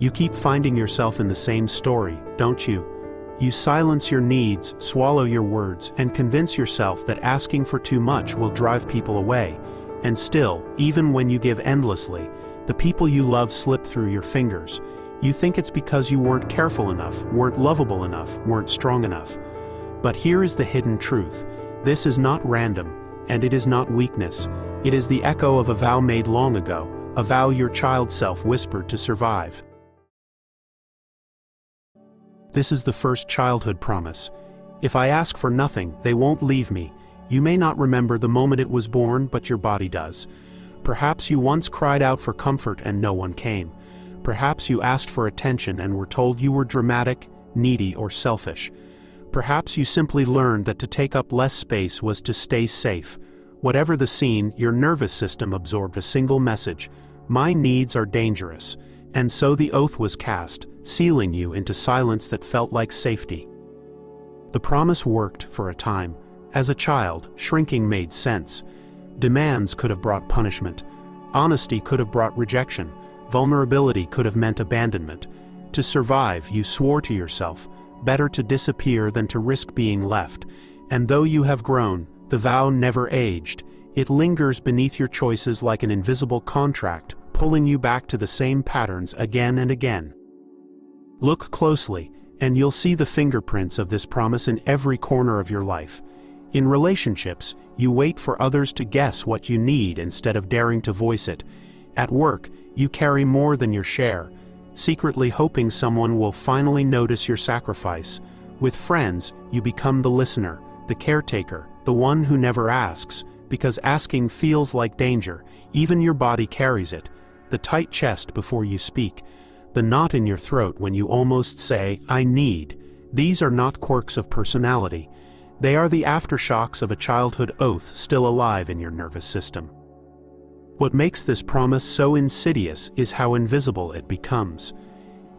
You keep finding yourself in the same story, don't you? You silence your needs, swallow your words, and convince yourself that asking for too much will drive people away. And still, even when you give endlessly, the people you love slip through your fingers. You think it's because you weren't careful enough, weren't lovable enough, weren't strong enough. But here is the hidden truth. This is not random, and it is not weakness. It is the echo of a vow made long ago, a vow your child self whispered to survive. This is the first childhood promise. If I ask for nothing, they won't leave me. You may not remember the moment it was born, but your body does. Perhaps you once cried out for comfort and no one came. Perhaps you asked for attention and were told you were dramatic, needy, or selfish. Perhaps you simply learned that to take up less space was to stay safe. Whatever the scene, your nervous system absorbed a single message: my needs are dangerous. And so the oath was cast, sealing you into silence that felt like safety. The promise worked for a time. As a child, shrinking made sense. Demands could have brought punishment. Honesty could have brought rejection. Vulnerability could have meant abandonment. To survive, you swore to yourself, better to disappear than to risk being left. And though you have grown, the vow never aged. It lingers beneath your choices like an invisible contract, pulling you back to the same patterns again and again. Look closely, and you'll see the fingerprints of this promise in every corner of your life. In relationships, you wait for others to guess what you need instead of daring to voice it. At work, you carry more than your share, secretly hoping someone will finally notice your sacrifice. With friends, you become the listener, the caretaker, the one who never asks, because asking feels like danger. Even your body carries it. The tight chest before you speak, the knot in your throat when you almost say, I need. These are not quirks of personality. They are the aftershocks of a childhood oath still alive in your nervous system. What makes this promise so insidious is how invisible it becomes.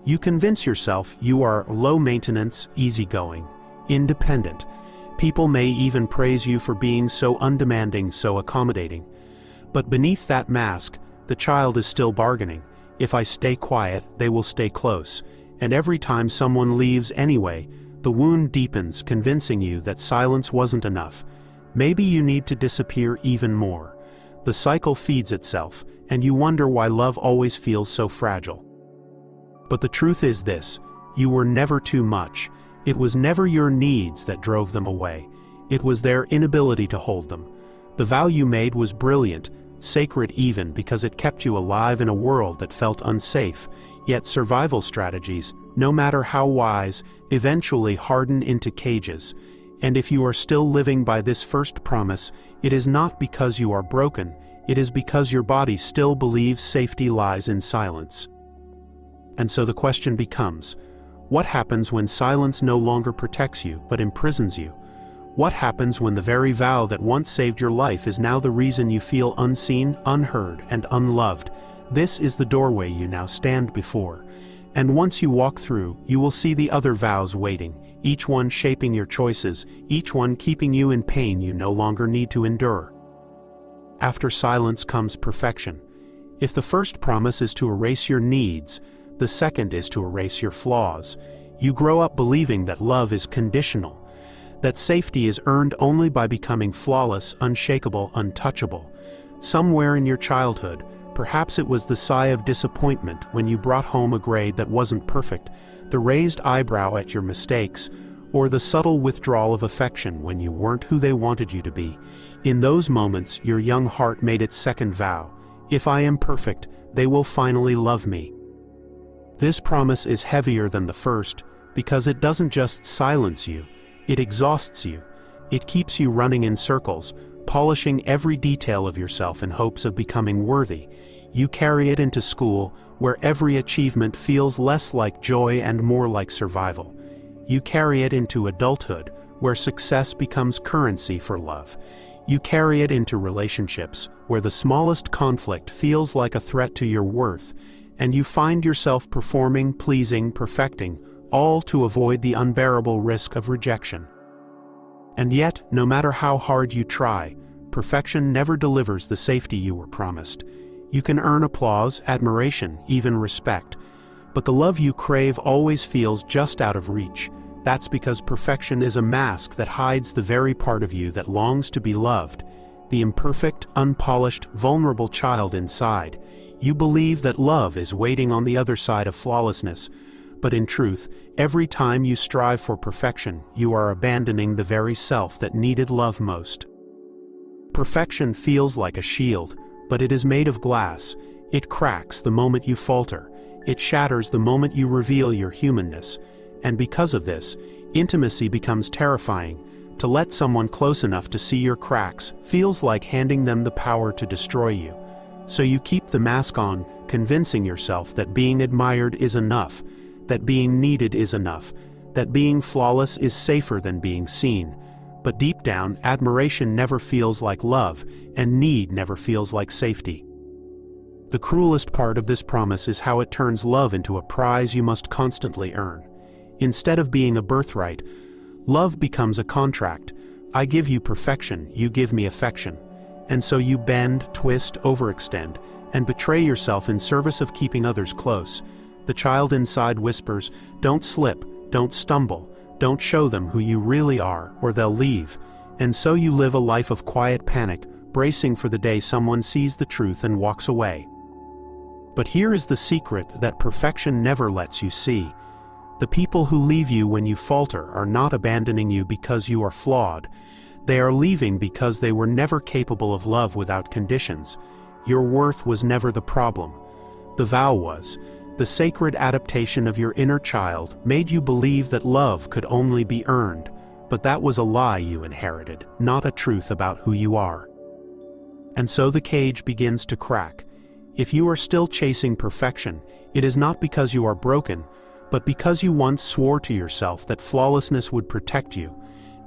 You convince yourself you are low maintenance, easygoing, independent. People may even praise you for being so undemanding, so accommodating. But beneath that mask, the child is still bargaining. If I stay quiet, they will stay close. And every time someone leaves anyway, the wound deepens, convincing you that silence wasn't enough. Maybe you need to disappear even more. The cycle feeds itself, and you wonder why love always feels so fragile. But the truth is this: you were never too much. It was never your needs that drove them away. It was their inability to hold them. The vow you made was brilliant, sacred even because it kept you alive in a world that felt unsafe. Yet survival strategies, no matter how wise, eventually harden into cages. And if you are still living by this first promise, it is not because you are broken, it is because your body still believes safety lies in silence. And so the question becomes, what happens when silence no longer protects you but imprisons you? What happens when the very vow that once saved your life is now the reason you feel unseen, unheard, and unloved? This is the doorway you now stand before. And once you walk through, you will see the other vows waiting, each one shaping your choices, each one keeping you in pain you no longer need to endure. After silence comes perfection. If the first promise is to erase your needs, the second is to erase your flaws. You grow up believing that love is conditional, that safety is earned only by becoming flawless, unshakable, untouchable. Somewhere in your childhood, perhaps it was the sigh of disappointment when you brought home a grade that wasn't perfect, the raised eyebrow at your mistakes, or the subtle withdrawal of affection when you weren't who they wanted you to be. In those moments, your young heart made its second vow: if I am perfect, they will finally love me. This promise is heavier than the first because it doesn't just silence you, it exhausts you. It keeps you running in circles, polishing every detail of yourself in hopes of becoming worthy. You carry it into school, where every achievement feels less like joy and more like survival. You carry it into adulthood, where success becomes currency for love. You carry it into relationships, where the smallest conflict feels like a threat to your worth, and you find yourself performing, pleasing, perfecting, all to avoid the unbearable risk of rejection. And yet, no matter how hard you try, perfection never delivers the safety you were promised. You can earn applause, admiration, even respect, But the love you crave always feels just out of reach. That's because perfection is a mask that hides the very part of you that longs to be loved, the imperfect, unpolished, vulnerable child inside. You believe that love is waiting on the other side of flawlessness, but in truth, every time you strive for perfection, you are abandoning the very self that needed love most. Perfection feels like a shield, but it is made of glass. It cracks the moment you falter. It shatters the moment you reveal your humanness. And because of this, intimacy becomes terrifying. To let someone close enough to see your cracks feels like handing them the power to destroy you. So you keep the mask on, convincing yourself that being admired is enough, that being needed is enough, that being flawless is safer than being seen. But deep down, admiration never feels like love, and need never feels like safety. The cruelest part of this promise is how it turns love into a prize you must constantly earn. Instead of being a birthright, love becomes a contract. I give you perfection, you give me affection. And so you bend, twist, overextend, and betray yourself in service of keeping others close. The child inside whispers, "Don't slip, don't stumble, don't show them who you really are, or they'll leave." And so you live a life of quiet panic, bracing for the day someone sees the truth and walks away. But here is the secret that perfection never lets you see. The people who leave you when you falter are not abandoning you because you are flawed. They are leaving because they were never capable of love without conditions. Your worth was never the problem. The vow was. The sacred adaptation of your inner child made you believe that love could only be earned, but that was a lie you inherited, not a truth about who you are. And so the cage begins to crack. If you are still chasing perfection, it is not because you are broken, but because you once swore to yourself that flawlessness would protect you.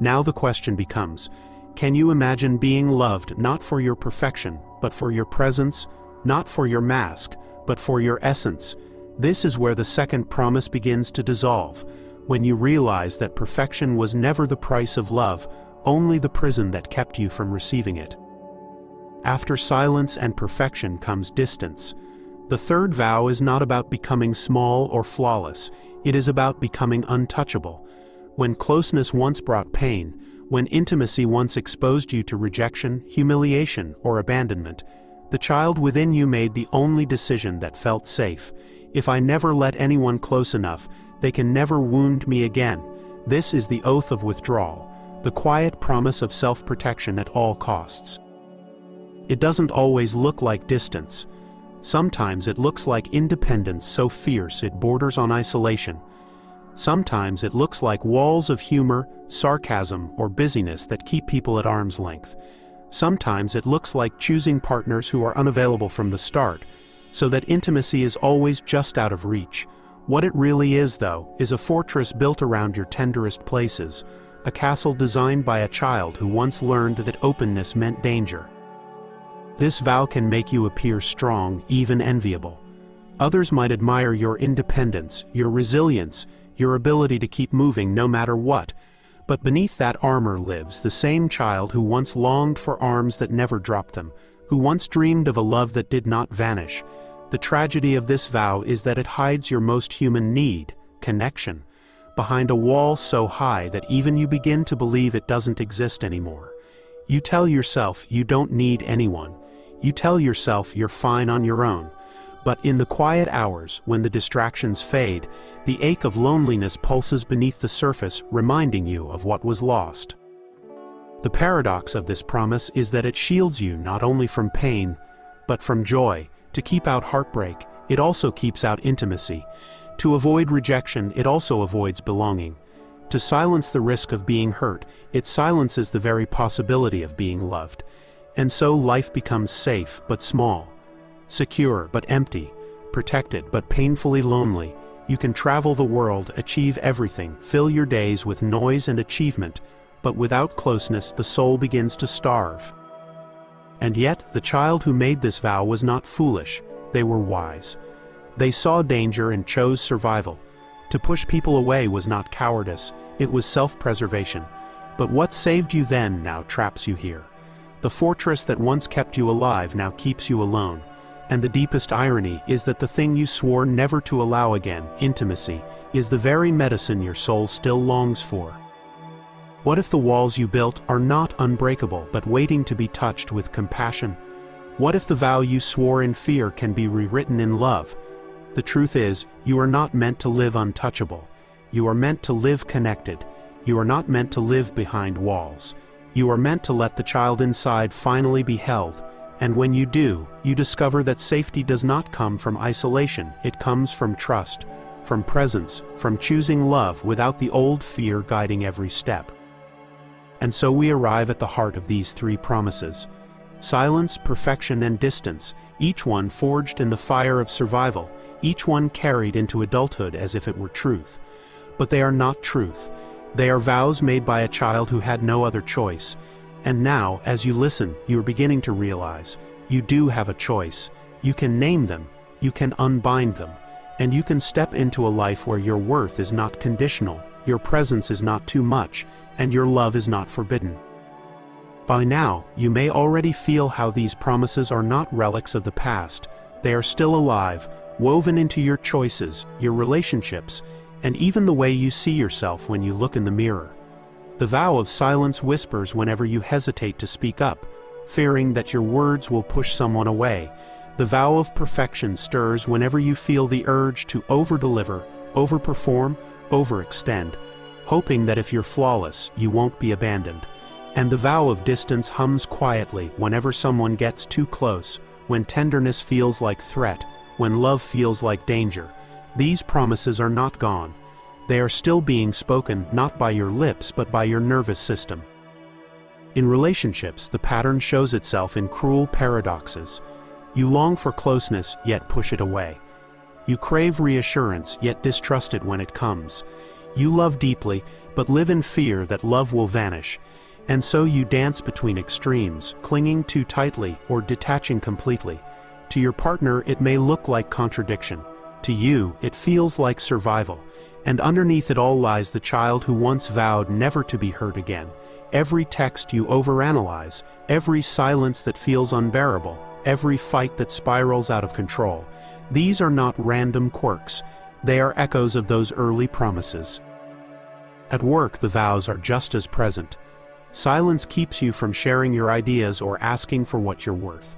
Now the question becomes, can you imagine being loved not for your perfection, but for your presence, not for your mask, but for your essence? This is where the second promise begins to dissolve, when you realize that perfection was never the price of love, only the prison that kept you from receiving it. After silence and perfection comes distance. The third vow is not about becoming small or flawless, it is about becoming untouchable. When closeness once brought pain, when intimacy once exposed you to rejection, humiliation, or abandonment, the child within you made the only decision that felt safe. If I never let anyone close enough, they can never wound me again. This is the oath of withdrawal, the quiet promise of self-protection at all costs. It doesn't always look like distance. Sometimes it looks like independence so fierce it borders on isolation. Sometimes it looks like walls of humor, sarcasm, or busyness that keep people at arm's length. Sometimes it looks like choosing partners who are unavailable from the start, so that intimacy is always just out of reach. What it really is, though, is a fortress built around your tenderest places, a castle designed by a child who once learned that openness meant danger. This vow can make you appear strong, even enviable. Others might admire your independence, your resilience, your ability to keep moving no matter what. But beneath that armor lives the same child who once longed for arms that never dropped them, who once dreamed of a love that did not vanish. The tragedy of this vow is that it hides your most human need, connection, behind a wall so high that even you begin to believe it doesn't exist anymore. You tell yourself you don't need anyone. You tell yourself you're fine on your own. But in the quiet hours, when the distractions fade, the ache of loneliness pulses beneath the surface, reminding you of what was lost. The paradox of this promise is that it shields you not only from pain, but from joy. To keep out heartbreak, it also keeps out intimacy. To avoid rejection, it also avoids belonging. To silence the risk of being hurt, it silences the very possibility of being loved. And so life becomes safe but small, secure but empty, protected but painfully lonely. You can travel the world, achieve everything, fill your days with noise and achievement, but without closeness the soul begins to starve. And yet, the child who made this vow was not foolish, they were wise. They saw danger and chose survival. To push people away was not cowardice, it was self-preservation. But what saved you then now traps you here. The fortress that once kept you alive now keeps you alone. And the deepest irony is that the thing you swore never to allow again, intimacy, is the very medicine your soul still longs for. What if the walls you built are not unbreakable but waiting to be touched with compassion? What if the vow you swore in fear can be rewritten in love? The truth is, you are not meant to live untouchable. You are meant to live connected. You are not meant to live behind walls. You are meant to let the child inside finally be held. And when you do, you discover that safety does not come from isolation. It comes from trust, from presence, from choosing love without the old fear guiding every step. And so we arrive at the heart of these three promises. Silence, perfection, and distance, each one forged in the fire of survival, each one carried into adulthood as if it were truth. But they are not truth. They are vows made by a child who had no other choice. And now, as you listen, you are beginning to realize, you do have a choice. You can name them, you can unbind them, and you can step into a life where your worth is not conditional, your presence is not too much, and your love is not forbidden. By now, you may already feel how these promises are not relics of the past. They are still alive, woven into your choices, your relationships, and even the way you see yourself when you look in the mirror. The vow of silence whispers whenever you hesitate to speak up, fearing that your words will push someone away. The vow of perfection stirs whenever you feel the urge to over-deliver, overperform, overextend, hoping that if you're flawless, you won't be abandoned. And the vow of distance hums quietly whenever someone gets too close, when tenderness feels like threat, when love feels like danger. These promises are not gone. They are still being spoken not by your lips but by your nervous system. In relationships, the pattern shows itself in cruel paradoxes. You long for closeness, yet push it away. You crave reassurance, yet distrust it when it comes. You love deeply, but live in fear that love will vanish. And so you dance between extremes, clinging too tightly or detaching completely. To your partner, it may look like contradiction. To you, it feels like survival. And underneath it all lies the child who once vowed never to be hurt again. Every text you overanalyze, every silence that feels unbearable, every fight that spirals out of control. These are not random quirks. They are echoes of those early promises. At work, the vows are just as present. Silence keeps you from sharing your ideas or asking for what you're worth.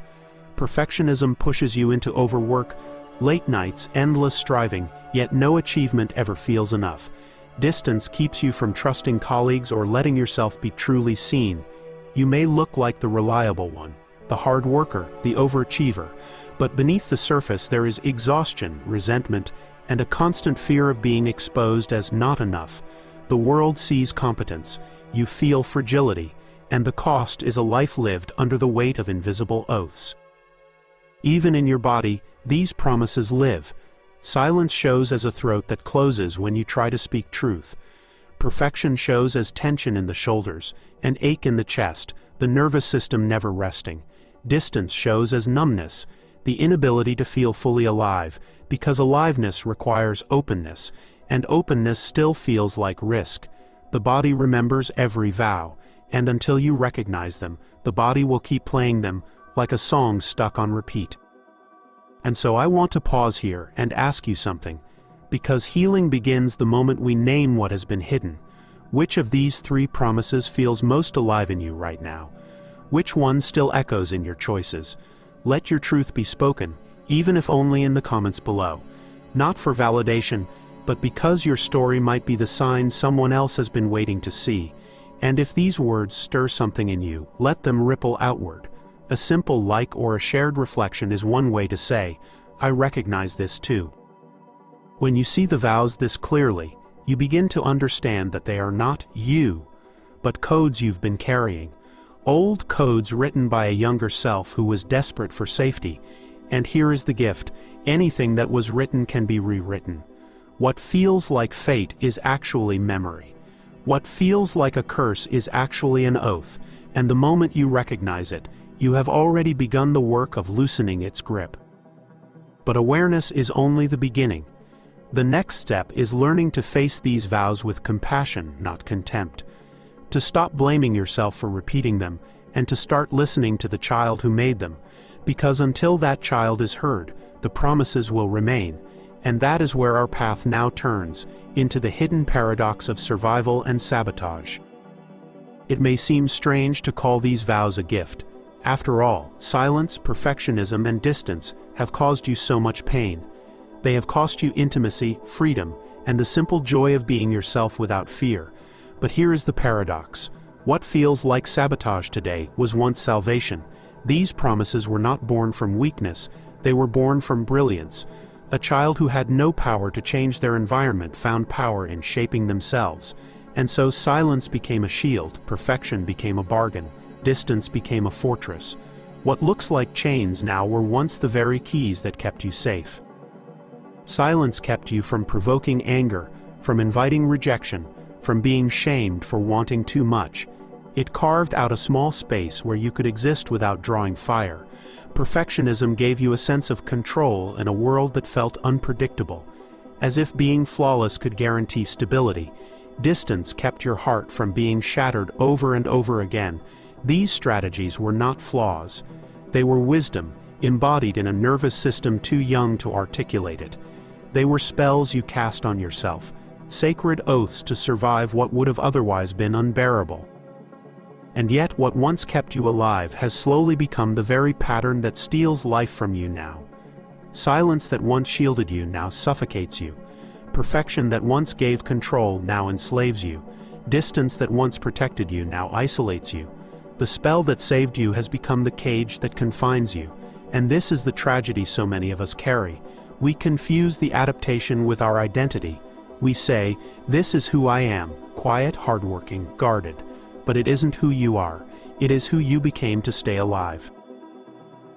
Perfectionism pushes you into overwork, late nights, endless striving, yet no achievement ever feels enough. Distance keeps you from trusting colleagues or letting yourself be truly seen. You may look like the reliable one, the hard worker, the overachiever, but beneath the surface there is exhaustion, resentment, and a constant fear of being exposed as not enough. The world sees competence, you feel fragility, and the cost is a life lived under the weight of invisible oaths. Even in your body, these promises live. Silence shows as a throat that closes when you try to speak truth. Perfection shows as tension in the shoulders, an ache in the chest, the nervous system never resting. Distance shows as numbness, the inability to feel fully alive, because aliveness requires openness, and openness still feels like risk. The body remembers every vow, and until you recognize them, the body will keep playing them, like a song stuck on repeat. And so I want to pause here and ask you something, because healing begins the moment we name what has been hidden. Which of these three promises feels most alive in you right now? Which one still echoes in your choices? Let your truth be spoken, even if only in the comments below. Not for validation, but because your story might be the sign someone else has been waiting to see. And if these words stir something in you, let them ripple outward. A simple like or a shared reflection is one way to say, I recognize this too. When you see the vows this clearly, you begin to understand that they are not you, but codes you've been carrying. Old codes written by a younger self who was desperate for safety. And here is the gift: anything that was written can be rewritten. What feels like fate is actually memory. What feels like a curse is actually an oath, and the moment you recognize it, you have already begun the work of loosening its grip. But awareness is only the beginning. The next step is learning to face these vows with compassion, not contempt. To stop blaming yourself for repeating them, and to start listening to the child who made them. Because until that child is heard, the promises will remain, and that is where our path now turns, into the hidden paradox of survival and sabotage. It may seem strange to call these vows a gift. After all, silence, perfectionism, and distance have caused you so much pain. They have cost you intimacy, freedom, and the simple joy of being yourself without fear. But here is the paradox. What feels like sabotage today was once salvation. These promises were not born from weakness, they were born from brilliance. A child who had no power to change their environment found power in shaping themselves. And so silence became a shield, perfection became a bargain, distance became a fortress. What looks like chains now were once the very keys that kept you safe. Silence kept you from provoking anger, from inviting rejection, from being shamed for wanting too much. It carved out a small space where you could exist without drawing fire. Perfectionism gave you a sense of control in a world that felt unpredictable, as if being flawless could guarantee stability. Distance kept your heart from being shattered over and over again. These strategies were not flaws. They were wisdom, embodied in a nervous system too young to articulate it. They were spells you cast on yourself, sacred oaths to survive what would have otherwise been unbearable. And yet what once kept you alive has slowly become the very pattern that steals life from you now. Silence that once shielded you now suffocates you. Perfection that once gave control now enslaves you. Distance that once protected you now isolates you. The spell that saved you has become the cage that confines you. And this is the tragedy so many of us carry. We confuse the adaptation with our identity. We say, "This is who I am, quiet, hardworking, guarded." But it isn't who you are. It is who you became to stay alive.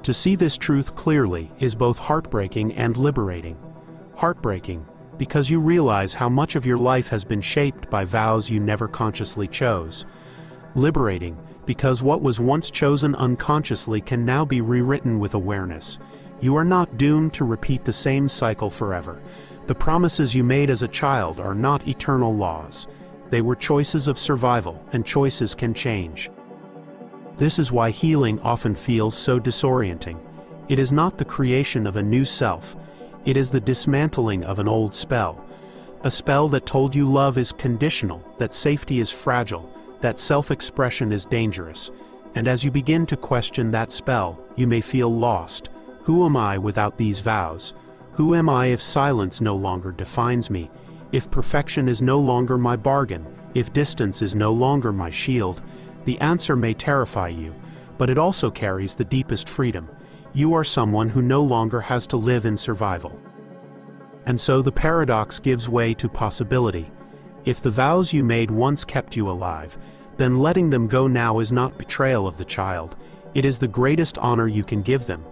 To see this truth clearly is both heartbreaking and liberating. Heartbreaking, because you realize how much of your life has been shaped by vows you never consciously chose. Liberating, because what was once chosen unconsciously can now be rewritten with awareness. You are not doomed to repeat the same cycle forever. The promises you made as a child are not eternal laws. They were choices of survival, and choices can change. This is why healing often feels so disorienting. It is not the creation of a new self. It is the dismantling of an old spell. A spell that told you love is conditional, that safety is fragile, that self-expression is dangerous. And as you begin to question that spell, you may feel lost. Who am I without these vows? Who am I if silence no longer defines me? If perfection is no longer my bargain, if distance is no longer my shield? The answer may terrify you, but it also carries the deepest freedom. You are someone who no longer has to live in survival. And so the paradox gives way to possibility. If the vows you made once kept you alive, then letting them go now is not betrayal of the child. It is the greatest honor you can give them.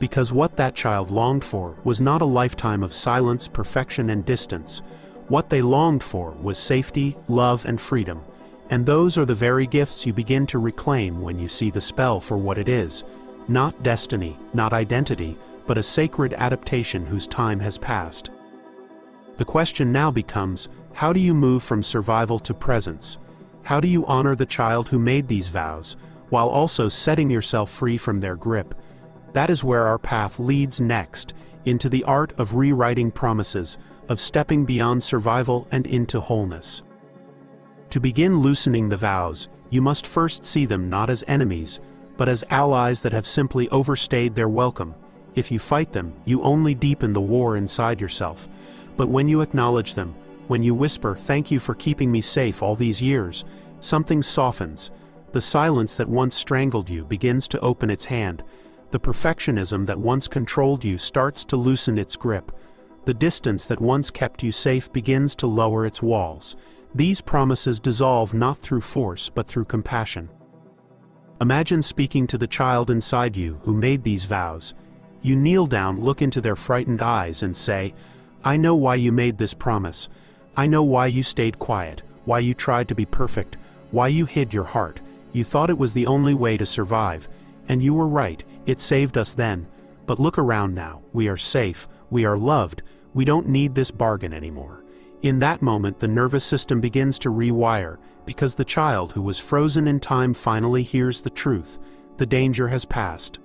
Because what that child longed for was not a lifetime of silence, perfection, and distance. What they longed for was safety, love, and freedom. And those are the very gifts you begin to reclaim when you see the spell for what it is. Not destiny, not identity, but a sacred adaptation whose time has passed. The question now becomes, how do you move from survival to presence? How do you honor the child who made these vows, while also setting yourself free from their grip? That is where our path leads next, into the art of rewriting promises, of stepping beyond survival and into wholeness. To begin loosening the vows, you must first see them not as enemies, but as allies that have simply overstayed their welcome. If you fight them, you only deepen the war inside yourself. But when you acknowledge them, when you whisper, "Thank you for keeping me safe all these years," something softens. The silence that once strangled you begins to open its hand. The perfectionism that once controlled you starts to loosen its grip. The distance that once kept you safe begins to lower its walls. These promises dissolve not through force but through compassion. Imagine speaking to the child inside you who made these vows. You kneel down, look into their frightened eyes and say, "I know why you made this promise. I know why you stayed quiet, why you tried to be perfect, why you hid your heart. You thought it was the only way to survive. And you were right, it saved us then. But look around now, we are safe, we are loved, we don't need this bargain anymore." In that moment the nervous system begins to rewire, because the child who was frozen in time finally hears the truth. The danger has passed.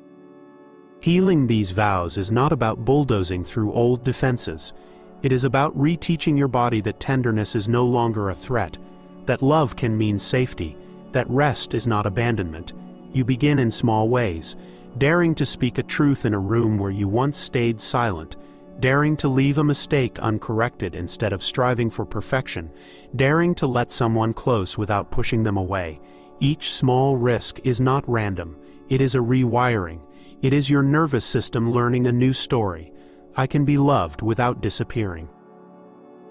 Healing these vows is not about bulldozing through old defenses. It is about reteaching your body that tenderness is no longer a threat, that love can mean safety, that rest is not abandonment. You begin in small ways, daring to speak a truth in a room where you once stayed silent, daring to leave a mistake uncorrected instead of striving for perfection, daring to let someone close without pushing them away. Each small risk is not random, it is a rewiring. It is your nervous system learning a new story. I can be loved without disappearing.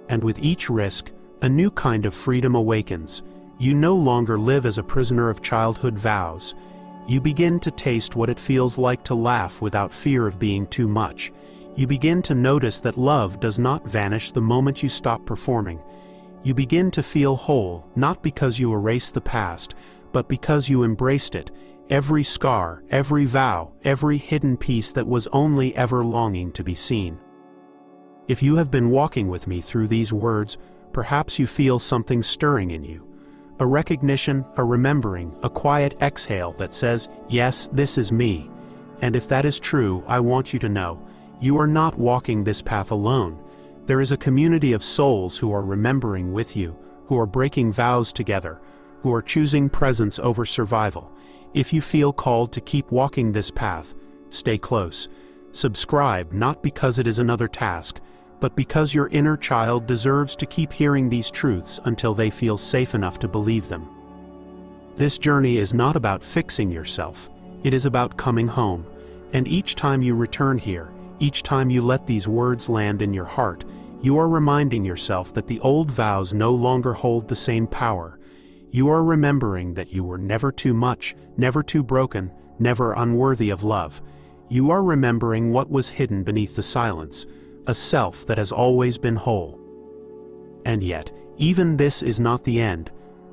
And with each risk, a new kind of freedom awakens. You no longer live as a prisoner of childhood vows. You begin to taste what it feels like to laugh without fear of being too much. You begin to notice that love does not vanish the moment you stop performing. You begin to feel whole, not because you erased the past, but because you embraced it. Every scar, every vow, every hidden piece that was only ever longing to be seen. If you have been walking with me through these words, perhaps you feel something stirring in you. A recognition, a remembering, a quiet exhale that says, yes, this is me. And if that is true, I want you to know, you are not walking this path alone. There is a community of souls who are remembering with you, who are breaking vows together, who are choosing presence over survival. If you feel called to keep walking this path, stay close. Subscribe not because it is another task, but because your inner child deserves to keep hearing these truths until they feel safe enough to believe them. This journey is not about fixing yourself, it is about coming home. And each time you return here, each time you let these words land in your heart, you are reminding yourself that the old vows no longer hold the same power. You are remembering that you were never too much, never too broken, never unworthy of love. You are remembering what was hidden beneath the silence, a self that has always been whole. And yet, even this is not the end,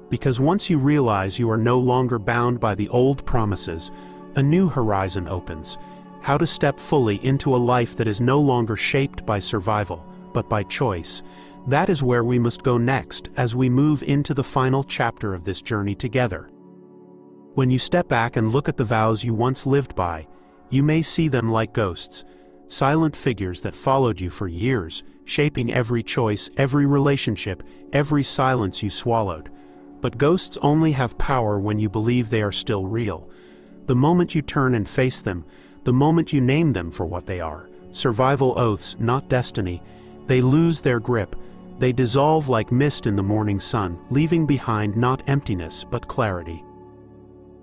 because once you realize you are no longer bound by the old promises, a new horizon opens. How to step fully into a life that is no longer shaped by survival, but by choice. That is where we must go next as we move into the final chapter of this journey together. When you step back and look at the vows you once lived by, you may see them like ghosts, silent figures that followed you for years, shaping every choice, every relationship, every silence you swallowed. But ghosts only have power when you believe they are still real. The moment you turn and face them, the moment you name them for what they are, survival oaths, not destiny, they lose their grip. They dissolve like mist in the morning sun, leaving behind not emptiness but clarity.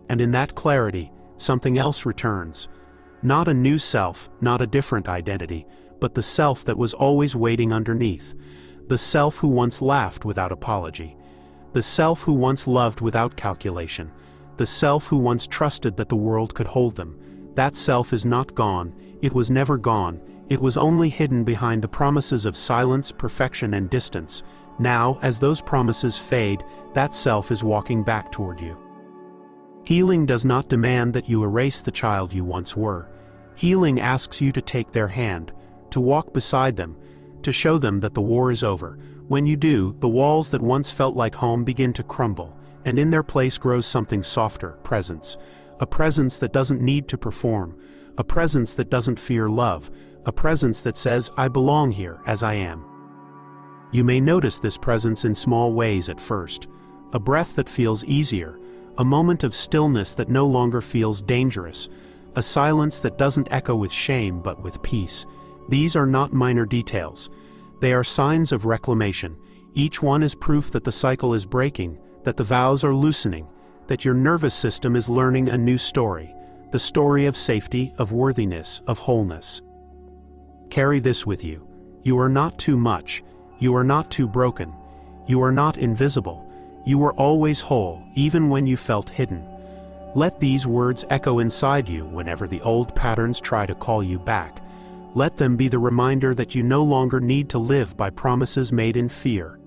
And in that clarity, something else returns. Not a new self, not a different identity, but the self that was always waiting underneath. The self who once laughed without apology. The self who once loved without calculation. The self who once trusted that the world could hold them. That self is not gone, it was never gone. It was only hidden behind the promises of silence, perfection, and distance. Now, as those promises fade, that self is walking back toward you. Healing does not demand that you erase the child you once were. Healing asks you to take their hand, to walk beside them, to show them that the war is over. When you do, the walls that once felt like home begin to crumble, and in their place grows something softer, presence. A presence that doesn't need to perform, a presence that doesn't fear love, a presence that says, I belong here as I am. You may notice this presence in small ways at first. A breath that feels easier, a moment of stillness that no longer feels dangerous, a silence that doesn't echo with shame but with peace. These are not minor details. They are signs of reclamation. Each one is proof that the cycle is breaking, that the vows are loosening, that your nervous system is learning a new story, the story of safety, of worthiness, of wholeness. Carry this with you. You are not too much. You are not too broken. You are not invisible. You were always whole, even when you felt hidden. Let these words echo inside you whenever the old patterns try to call you back. Let them be the reminder that you no longer need to live by promises made in fear.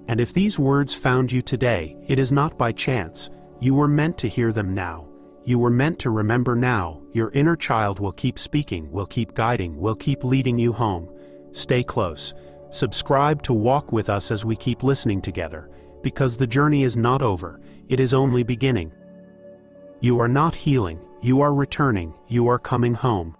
And if these words found you today, it is not by chance. You were meant to hear them now. You were meant to remember now. Your inner child will keep speaking, will keep guiding, will keep leading you home. Stay close. Subscribe to walk with us as we keep listening together, because the journey is not over, it is only beginning. You are not healing, You are returning, you are coming home.